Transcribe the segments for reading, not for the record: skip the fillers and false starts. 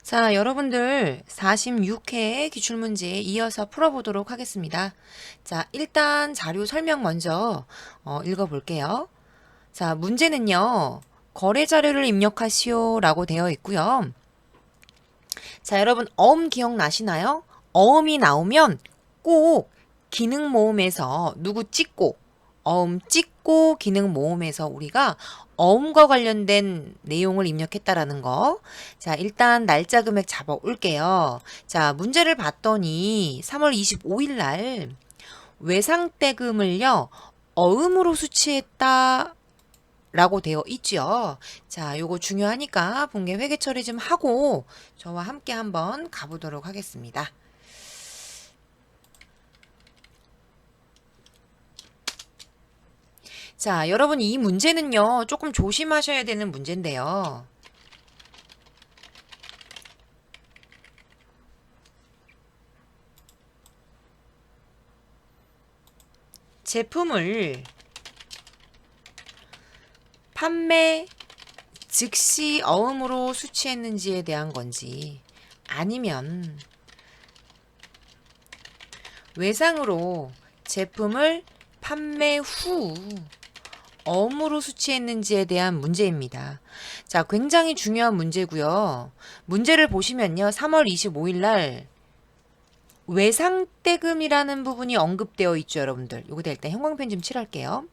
자, 여러분들 46회 기출문제 이어서 풀어보도록 하겠습니다. 자, 일단 자료 설명 먼저 읽어볼게요. 자, 문제는요. 거래 자료를 입력하시오 라고 되어 있고요. 자, 여러분 어음 기억나시나요? 어음이 나오면 꼭 기능 모음에서 누구 찍고 어음 찍고 기능 모음에서 우리가 어음과 관련된 내용을 입력했다라는 거. 자, 일단 날짜 금액 잡아 올게요. 자, 문제를 봤더니 3월 25일 날 외상대금을요. 어음으로 수취했다 라고 되어 있죠. 자, 요거 중요하니까 분계 회계 처리 좀 하고 저와 함께 한번 가보도록 하겠습니다. 자, 여러분 이 문제는요. 조금 조심하셔야 되는 문제인데요. 제품을 판매 즉시 어음으로 수취했는지에 대한 건지 아니면 외상으로 제품을 판매 후 어음으로 수취했는지에 대한 문제입니다. 자, 굉장히 중요한 문제고요. 문제를 보시면요. 3월 25일 날 외상대금이라는 부분이 언급되어 있죠, 여러분들. 요거 일단 형광펜 좀 칠할게요.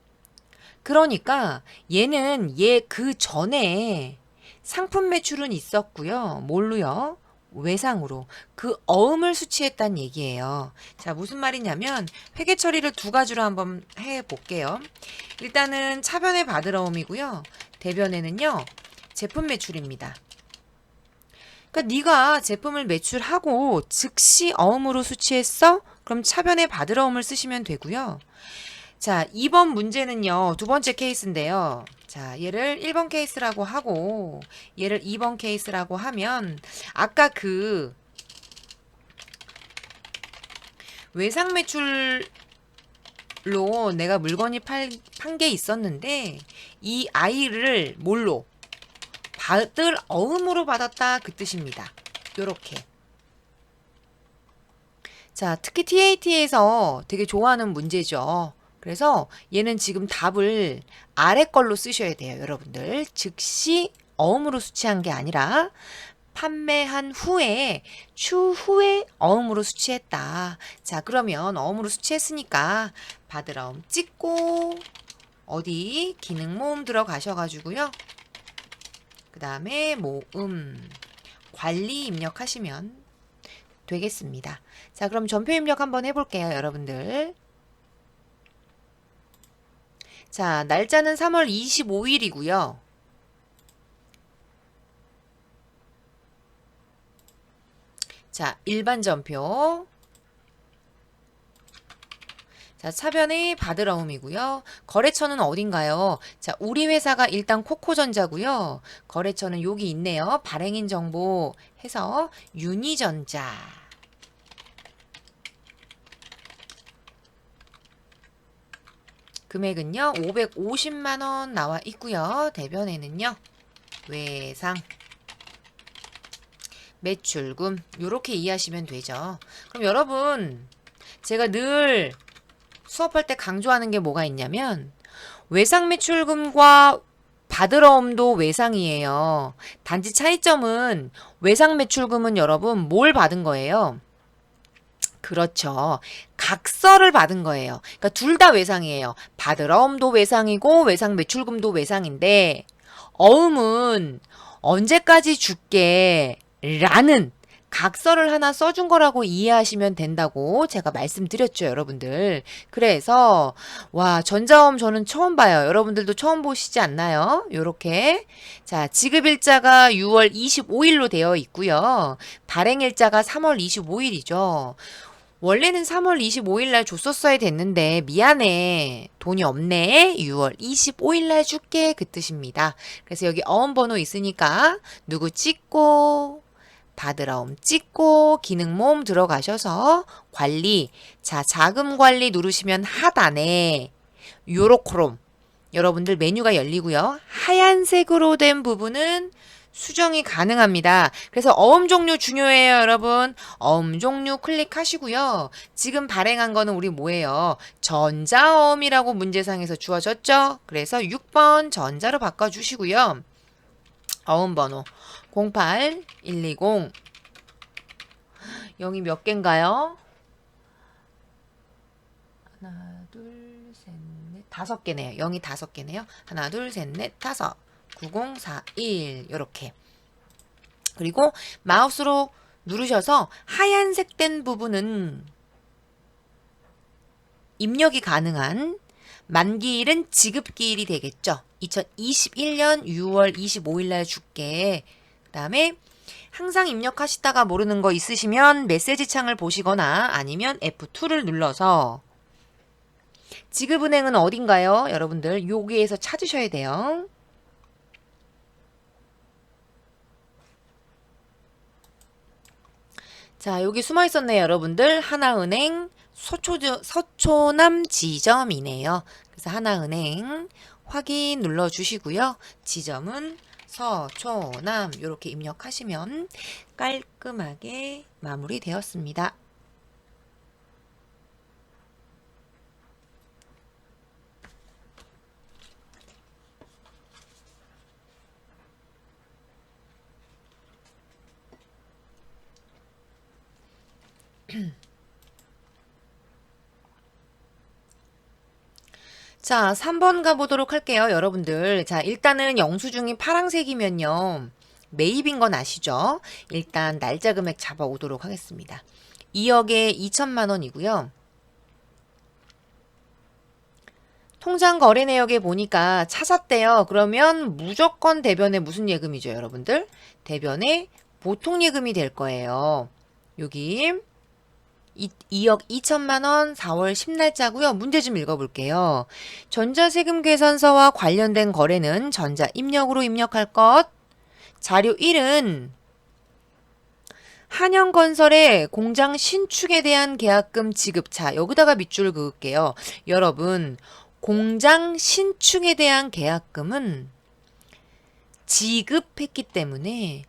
그러니까 얘는 얘 그 전에 상품 매출은 있었고요. 뭘로요? 외상으로 그 어음을 수취했다는 얘기예요. 자, 무슨 말이냐면 회계 처리를 두 가지로 한번 해 볼게요. 일단은 차변에 받을 어음이고요. 대변에는요. 제품 매출입니다. 그러니까 네가 제품을 매출하고 즉시 어음으로 수취했어? 그럼 차변에 받을 어음을 쓰시면 되고요. 자, 2번 문제는요. 두 번째 케이스인데요. 자, 얘를 1번 케이스라고 하고 얘를 2번 케이스라고 하면 아까 그 외상 매출로 내가 물건이 판 게 있었는데 이 아이를 뭘로? 받을 어음으로 받았다 그 뜻입니다. 요렇게. 자, 특히 TAT에서 되게 좋아하는 문제죠. 그래서 얘는 지금 답을 아래 걸로 쓰셔야 돼요, 여러분들. 즉시 어음으로 수취한 게 아니라 판매한 후에 추후에 어음으로 수취했다. 자, 그러면 어음으로 수취했으니까 받을 어음 찍고 어디 기능 모음 들어가셔가지고요. 그 다음에 모음 관리 입력하시면 되겠습니다. 자, 그럼 전표 입력 한번 해볼게요, 여러분들. 자, 날짜는 3월 25일이고요. 자, 일반 전표. 자, 차변의 받을 어음이고요. 거래처는 어딘가요? 자, 우리 회사가 일단 코코전자고요. 거래처는 여기 있네요. 발행인 정보 해서 유니전자. 금액은요. 550만 원 나와 있고요. 대변에는요. 외상 매출금 요렇게 이해하시면 되죠. 그럼 여러분 제가 늘 수업할 때 강조하는 게 뭐가 있냐면 외상 매출금과 받을 어음도 외상이에요. 단지 차이점은 외상 매출금은 여러분 뭘 받은 거예요? 그렇죠. 각서를 받은 거예요. 그러니까 둘 다 외상이에요. 받을 어음도 외상이고 외상 매출금도 외상인데 어음은 언제까지 줄게 라는 각서를 하나 써준 거라고 이해하시면 된다고 제가 말씀드렸죠, 여러분들. 그래서 와, 전자어음 저는 처음 봐요. 여러분들도 처음 보시지 않나요? 요렇게. 자, 지급일자가 6월 25일로 되어 있고요. 발행일자가 3월 25일이죠. 원래는 3월 25일 날 줬었어야 됐는데 미안해. 돈이 없네. 6월 25일 날 줄게. 그 뜻입니다. 그래서 여기 어음 번호 있으니까 누구 찍고 받을 어음 찍고 기능 모음 들어가셔서 관리. 자, 자금 관리 누르시면 하단에 요렇게롬 여러분들 메뉴가 열리고요. 하얀색으로 된 부분은 수정이 가능합니다. 그래서 어음 종류 중요해요, 여러분. 어음 종류 클릭하시고요. 지금 발행한 거는 우리 뭐예요? 전자어음이라고 문제상에서 주어졌죠? 그래서 6번 전자로 바꿔주시고요. 어음 번호 08120 0이 몇 개인가요? 하나, 둘, 셋, 넷, 5개네요. 0이 5개네요. 하나, 둘, 셋, 넷, 5. 9041 요렇게. 그리고 마우스로 누르셔서 하얀색 된 부분은 입력이 가능한 만기일은 지급기일이 되겠죠. 2021년 6월 25일 날 줄게. 그 다음에 항상 입력하시다가 모르는 거 있으시면 메시지 창을 보시거나 아니면 F2를 눌러서 지급은행은 어딘가요? 여러분들 여기에서 찾으셔야 돼요. 자, 여기 숨어 있었네요, 여러분들. 하나은행 서초남 지점이네요. 그래서 하나은행 확인 눌러주시고요. 지점은 서초남 이렇게 입력하시면 깔끔하게 마무리되었습니다. 자, 3번 가보도록 할게요, 여러분들. 자, 일단은 영수증이 파란색이면요. 매입인 건 아시죠? 일단 날짜 금액 잡아오도록 하겠습니다. 2억에 2천만 원이고요. 통장 거래 내역에 보니까 찾았대요. 그러면 무조건 대변에 무슨 예금이죠, 여러분들? 대변에 보통 예금이 될 거예요. 여기 2억 2천만 원 4월 10날짜고요. 문제 좀 읽어볼게요. 전자세금 계산서와 관련된 거래는 전자 입력으로 입력할 것. 자료 1은 한영건설의 공장 신축에 대한 계약금 지급차. 여기다가 밑줄 그을게요. 여러분, 공장 신축에 대한 계약금은 지급했기 때문에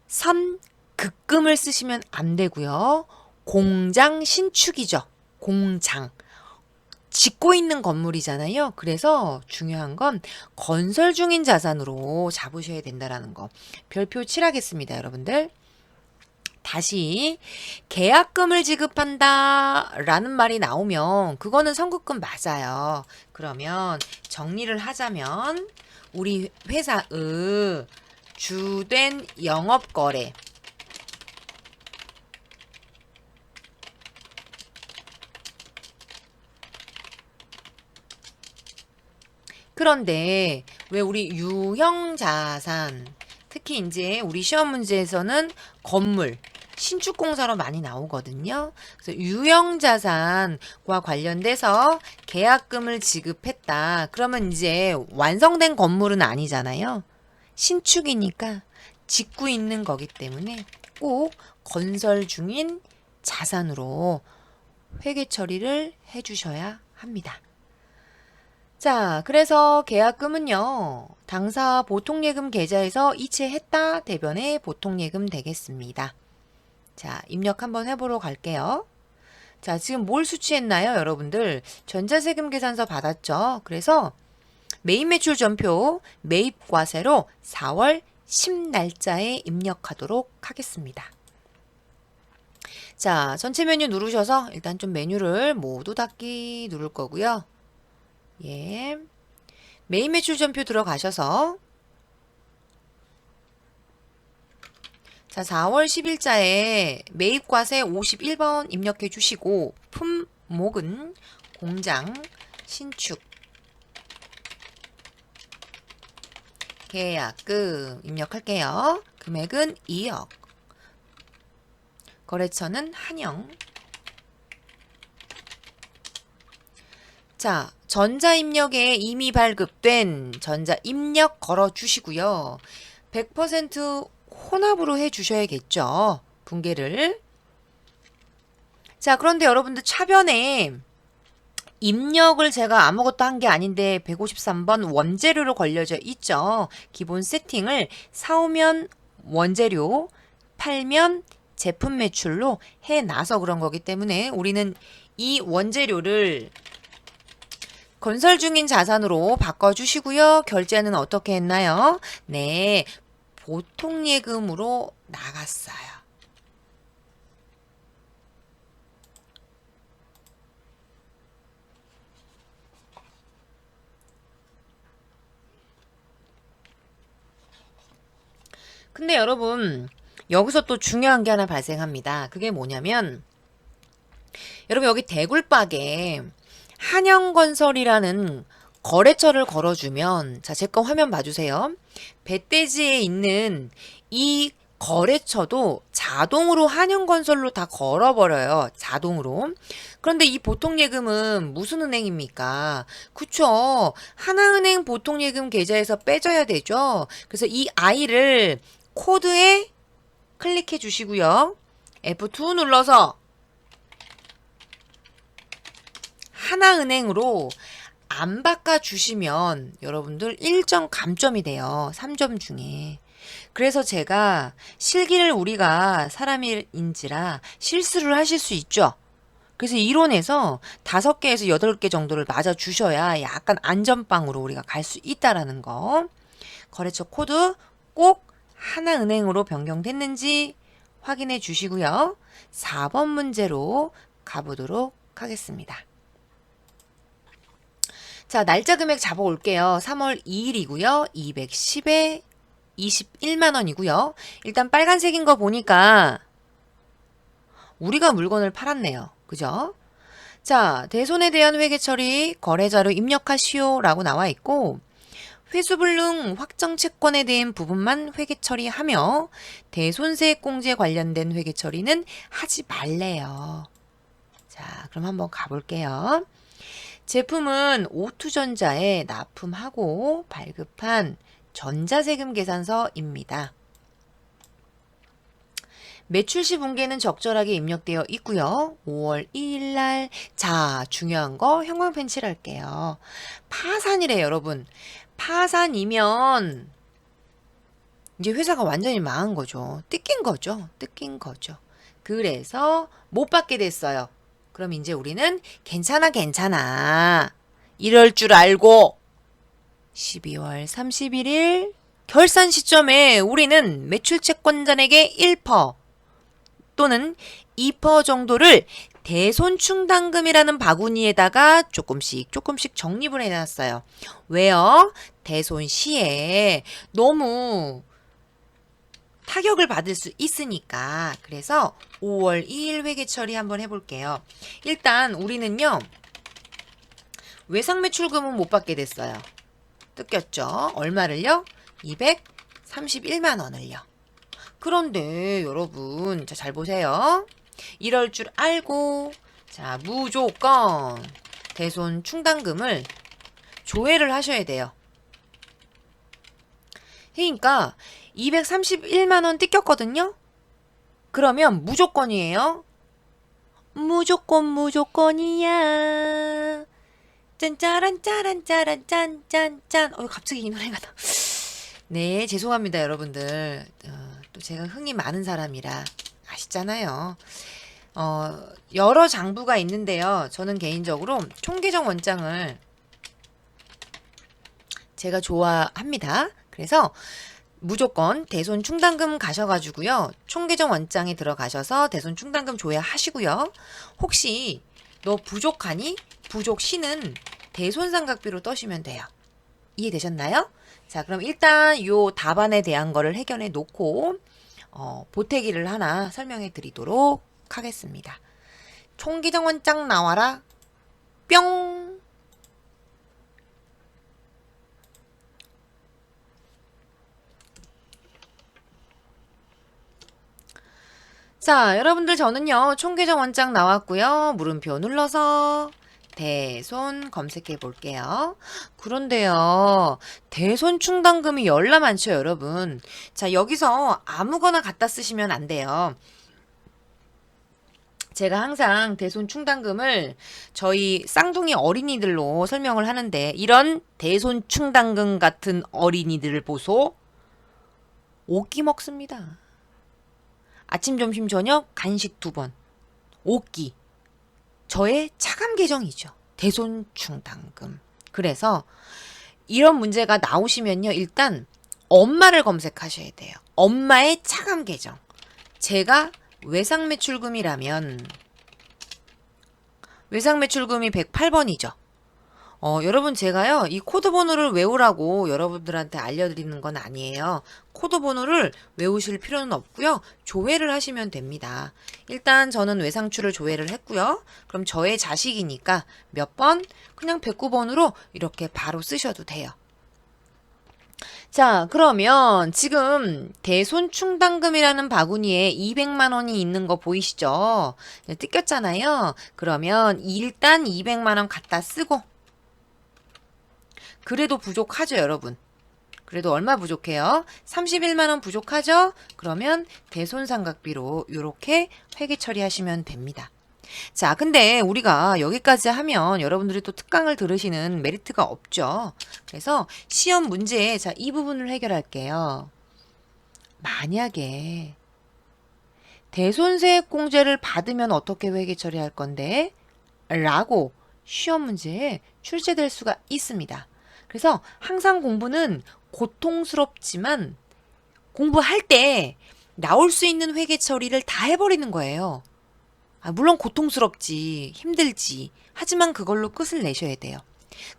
선급금을 쓰시면 안 되고요. 공장 신축이죠. 공장. 짓고 있는 건물이잖아요. 그래서 중요한 건 건설 중인 자산으로 잡으셔야 된다라는 거. 별표 칠하겠습니다, 여러분들. 다시 계약금을 지급한다 라는 말이 나오면 그거는 선급금 맞아요. 그러면 정리를 하자면 우리 회사의 주된 영업거래 그런데 왜 우리 유형자산 특히 이제 우리 시험 문제에서는 건물 신축공사로 많이 나오거든요. 그래서 유형자산과 관련돼서 계약금을 지급했다. 그러면 이제 완성된 건물은 아니잖아요. 신축이니까 짓고 있는 거기 때문에 꼭 건설 중인 자산으로 회계 처리를 해주셔야 합니다. 자, 그래서 계약금은요. 당사 보통예금 계좌에서 이체했다 대변에 보통예금 되겠습니다. 자, 입력 한번 해보러 갈게요. 자, 지금 뭘 수취했나요, 여러분들? 전자세금 계산서 받았죠? 그래서 매입매출 전표 매입과세로 4월 10날짜에 입력하도록 하겠습니다. 자, 전체 메뉴 누르셔서 일단 좀 메뉴를 모두 닫기 누를 거고요. 예. 매입매출 전표 들어가셔서 자, 4월 10일자에 매입과세 51번 입력해 주시고 품목은 공장 신축 계약금 입력할게요. 금액은 2억. 거래처는 한영. 자, 전자입력에 이미 발급된 전자입력 걸어주시고요. 100% 혼합으로 해주셔야겠죠. 붕괴를. 자, 그런데 여러분들 차변에 입력을 제가 아무것도 한 게 아닌데 153번 원재료로 걸려져 있죠. 기본 세팅을 사오면 원재료, 팔면 제품 매출로 해놔서 그런 거기 때문에 우리는 이 원재료를 건설 중인 자산으로 바꿔주시고요. 결제는 어떻게 했나요? 네, 보통 예금으로 나갔어요. 근데 여러분, 여기서 또 중요한 게 하나 발생합니다. 그게 뭐냐면, 여러분 여기 대굴박에 한영건설이라는 거래처를 걸어주면, 자, 제 거 화면 봐주세요. 배대지에 있는 이 거래처도 자동으로 한영건설로 다 걸어버려요. 자동으로. 그런데 이 보통예금은 무슨 은행입니까? 그쵸. 하나은행 보통예금 계좌에서 빼줘야 되죠. 그래서 이 I를 코드에 클릭해 주시고요. F2 눌러서 하나은행으로 안 바꿔주시면 여러분들 1점 감점이 돼요. 3점 중에. 그래서 제가 실기를 우리가 사람인지라 실수를 하실 수 있죠. 그래서 이론에서 5개에서 8개 정도를 맞아주셔야 약간 안전빵으로 우리가 갈 수 있다라는 거. 거래처 코드 꼭 하나은행으로 변경됐는지 확인해 주시고요. 4번 문제로 가보도록 하겠습니다. 자, 날짜 금액 잡아올게요. 3월 2일이고요. 210에 21만 원이고요. 일단 빨간색인 거 보니까 우리가 물건을 팔았네요. 그죠? 자, 대손에 대한 회계 처리 거래자료 입력하시오 라고 나와 있고, 회수불능 확정 채권에 대한 부분만 회계 처리하며 대손세액공제 관련된 회계 처리는 하지 말래요. 자, 그럼 한번 가볼게요. 제품은 오투전자에 납품하고 발급한 전자세금 계산서입니다. 매출시 분계는 적절하게 입력되어 있고요. 5월 2일 날, 자, 중요한 거 형광펜 칠할게요. 파산이래 여러분. 파산이면 이제 회사가 완전히 망한 거죠. 뜯긴 거죠. 뜯긴 거죠. 그래서 못 받게 됐어요. 그럼 이제 우리는 괜찮아 괜찮아 이럴 줄 알고 12월 31일 결산 시점에 우리는 매출채권자에게 1% 또는 2% 정도를 대손충당금이라는 바구니에다가 조금씩 적립을 해놨어요. 왜요? 대손 시에 너무 타격을 받을 수 있으니까. 그래서 5월 2일 회계 처리 한번 해볼게요. 일단 우리는요. 외상매출금은 못 받게 됐어요. 뜯겼죠? 얼마를요? 231만 원을요. 그런데 여러분, 자, 잘 보세요. 이럴 줄 알고 자, 무조건 대손 충당금을 조회를 하셔야 돼요. 그러니까 231만 원 뜯겼거든요. 그러면 무조건이에요. 무조건이야. 짠짜란 짜란 짜란 짠짠짠. 갑자기 이 노래가 나. 네, 죄송합니다, 여러분들. 또 제가 흥이 많은 사람이라 아시잖아요. 여러 장부가 있는데요. 저는 개인적으로 총계정 원장을 제가 좋아합니다. 그래서 무조건 대손 충당금 가셔가지고요. 총계정 원장에 들어가셔서 대손 충당금 조회하시고요. 혹시 너 부족하니? 부족시는 대손상각비로 떠시면 돼요. 이해되셨나요? 자, 그럼 일단 요 답안에 대한 거를 해결해 놓고 보태기를 하나 설명해 드리도록 하겠습니다. 총계정 원장 나와라. 뿅. 자, 여러분들 저는요. 총계정 원장 나왔고요. 물음표 눌러서 대손 검색해 볼게요. 그런데요. 대손 충당금이 열나 많죠, 여러분. 자, 여기서 아무거나 갖다 쓰시면 안 돼요. 제가 항상 대손 충당금을 저희 쌍둥이 어린이들로 설명을 하는데, 이런 대손 충당금 같은 어린이들을 보소. 오끼 먹습니다. 아침, 점심, 저녁 간식 2번. 오끼. 저의 차감 계정이죠. 대손 충당금. 그래서 이런 문제가 나오시면요, 일단 엄마를 검색하셔야 돼요. 엄마의 차감 계정. 제가 외상 매출금이라면 외상 매출금이 108번이죠. 여러분, 제가요 이 코드 번호를 외우라고 여러분들한테 알려드리는 건 아니에요. 코드 번호를 외우실 필요는 없고요. 조회를 하시면 됩니다. 일단 저는 외상추를 조회를 했고요. 그럼 저의 자식이니까 몇 번? 그냥 109번으로 이렇게 바로 쓰셔도 돼요. 자, 그러면 지금 대손충당금이라는 바구니에 200만 원이 있는 거 보이시죠? 뜯겼잖아요. 그러면 일단 200만 원 갖다 쓰고, 그래도 부족하죠, 여러분. 그래도 얼마 부족해요? 31만 원 부족하죠? 그러면 대손삼각비로 이렇게 회계 처리하시면 됩니다. 자, 근데 우리가 여기까지 하면 여러분들이 또 특강을 들으시는 메리트가 없죠. 그래서 시험 문제에 자, 이 부분을 해결할게요. 만약에 대손세액공제를 받으면 어떻게 회계 처리할 건데? 라고 시험 문제에 출제될 수가 있습니다. 그래서 항상 공부는 고통스럽지만 공부할 때 나올 수 있는 회계 처리를 다 해버리는 거예요. 물론 고통스럽지, 힘들지. 하지만 그걸로 끝을 내셔야 돼요.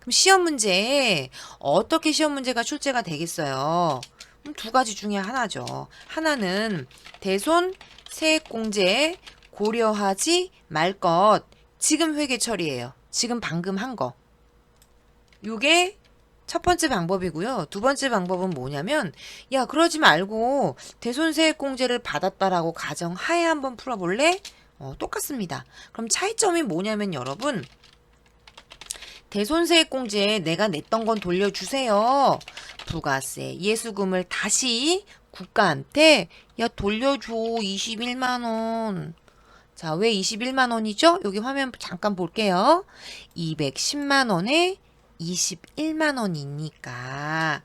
그럼 시험 문제에 어떻게 시험 문제가 출제가 되겠어요? 2가지 중에 하나죠. 하나는 대손 세액공제 고려하지 말 것. 지금 회계 처리예요. 지금 방금 한 거. 요게 첫 번째 방법이고요. 두 번째 방법은 뭐냐면, 야, 그러지 말고 대손세액공제를 받았다라고 가정하에 한번 풀어볼래? 똑같습니다. 그럼 차이점이 뭐냐면 여러분, 대손세액공제에 내가 냈던 건 돌려주세요. 부가세, 예수금을 다시 국가한테 돌려줘. 21만 원. 자, 왜 21만 원이죠? 여기 화면 잠깐 볼게요. 210만 원에 21만 원이니까.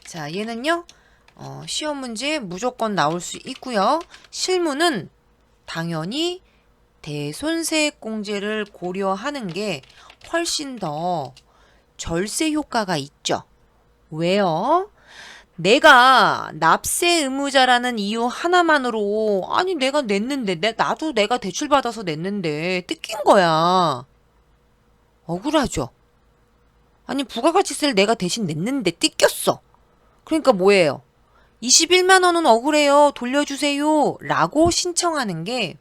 자, 얘는요. 시험 문제에 무조건 나올 수 있고요. 실무는 당연히 대손세액공제를 고려하는 게 훨씬 더 절세 효과가 있죠. 왜요? 내가 납세 의무자라는 이유 하나만으로, 아니 내가 냈는데, 나도 내가 대출받아서 냈는데 뜯긴 거야. 억울하죠? 아니 부가가치세를 내가 대신 냈는데 뜯겼어. 그러니까 뭐예요? 21만 원은 억울해요. 돌려주세요. 라고 신청하는 게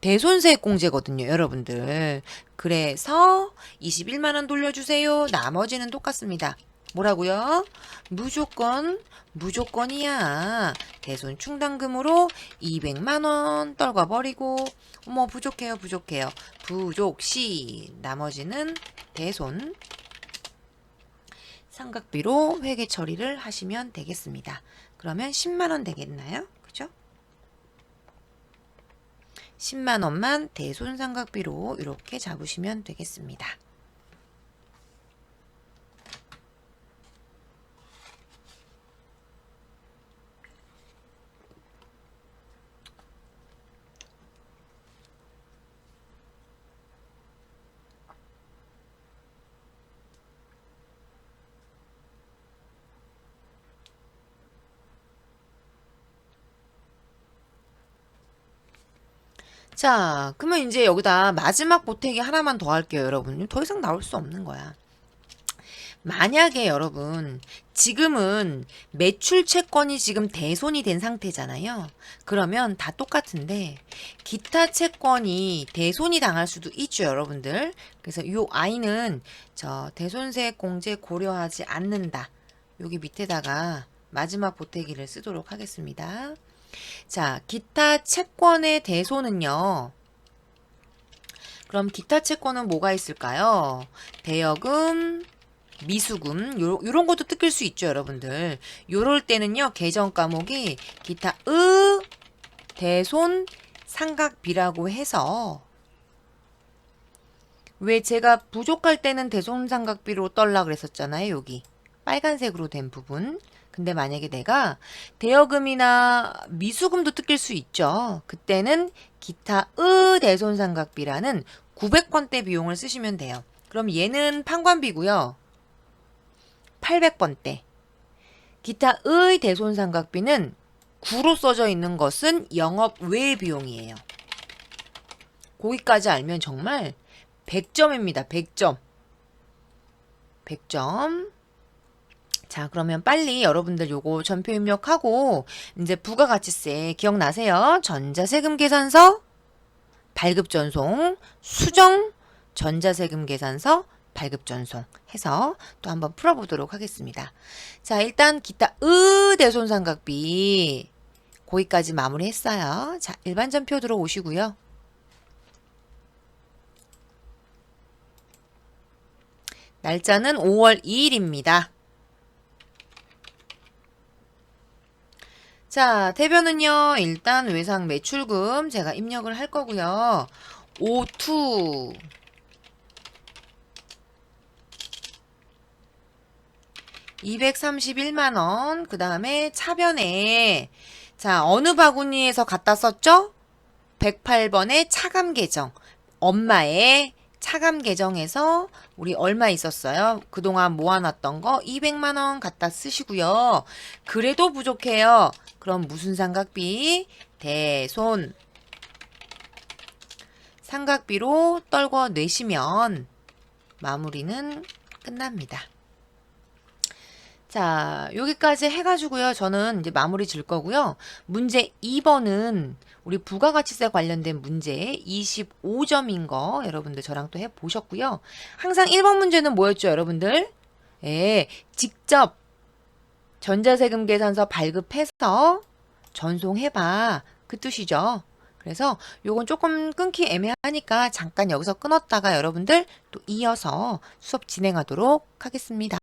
대손세액공제거든요, 여러분들. 그래서 21만 원 돌려주세요. 나머지는 똑같습니다. 뭐라고요? 무조건이야. 대손 충당금으로 200만 원 떨궈버리고, 어머, 부족해요. 부족시. 나머지는 대손 삼각비로 회계 처리를 하시면 되겠습니다. 그러면 10만 원 되겠나요? 그죠? 10만 원만 대손 삼각비로 이렇게 잡으시면 되겠습니다. 자, 그러면 이제 여기다 마지막 보태기 하나만 더 할게요, 여러분. 더 이상 나올 수 없는 거야. 만약에 여러분, 지금은 매출 채권이 지금 대손이 된 상태잖아요. 그러면 다 똑같은데 기타 채권이 대손이 당할 수도 있죠, 여러분들. 그래서 요 I는 저 대손세액공제 고려하지 않는다. 여기 밑에다가 마지막 보태기를 쓰도록 하겠습니다. 자, 기타 채권의 대손은요. 그럼 기타 채권은 뭐가 있을까요? 대여금, 미수금, 요런 것도 뜯길 수 있죠, 여러분들. 요럴 때는요, 계정 과목이 기타 대손 삼각비라고 해서 왜 제가 부족할 때는 대손 삼각비로 떨라 그랬었잖아요. 여기 빨간색으로 된 부분. 근데 만약에 내가 대여금이나 미수금도 뜯길 수 있죠. 그때는 기타의 대손 삼각비라는 900번대 비용을 쓰시면 돼요. 그럼 얘는 판관비고요. 800번대. 기타의 대손 삼각비는 9로 써져 있는 것은 영업 외 비용이에요. 거기까지 알면 정말 100점입니다. 100점. 100점. 자, 그러면 빨리 여러분들 요거 전표 입력하고 이제 부가가치세 기억나세요? 전자세금 계산서, 발급전송, 수정, 전자세금 계산서, 발급전송 해서 또 한번 풀어보도록 하겠습니다. 자, 일단 기타 대손삼각비 거기까지 마무리했어요. 자, 일반 전표 들어오시고요. 날짜는 5월 2일입니다. 자, 대변은요. 일단 외상 매출금 제가 입력을 할 거고요. O2 231만원. 그 다음에 차변에 자, 어느 바구니에서 갖다 썼죠? 108번의 차감 계정. 엄마의 차감 계정에서 우리 얼마 있었어요? 그동안 모아놨던 거 200만원 갖다 쓰시고요. 그래도 부족해요. 그럼 무슨 삼각비? 대손 삼각비로 떨궈 내시면 마무리는 끝납니다. 자, 여기까지 해가지고요. 저는 이제 마무리 질 거고요. 문제 2번은 우리 부가가치세 관련된 문제 25점인 거 여러분들 저랑 또 해보셨고요. 항상 1번 문제는 뭐였죠, 여러분들? 예, 직접 전자세금 계산서 발급해서 전송해봐. 그 뜻이죠. 그래서 요건 조금 끊기 애매하니까 잠깐 여기서 끊었다가 여러분들 또 이어서 수업 진행하도록 하겠습니다.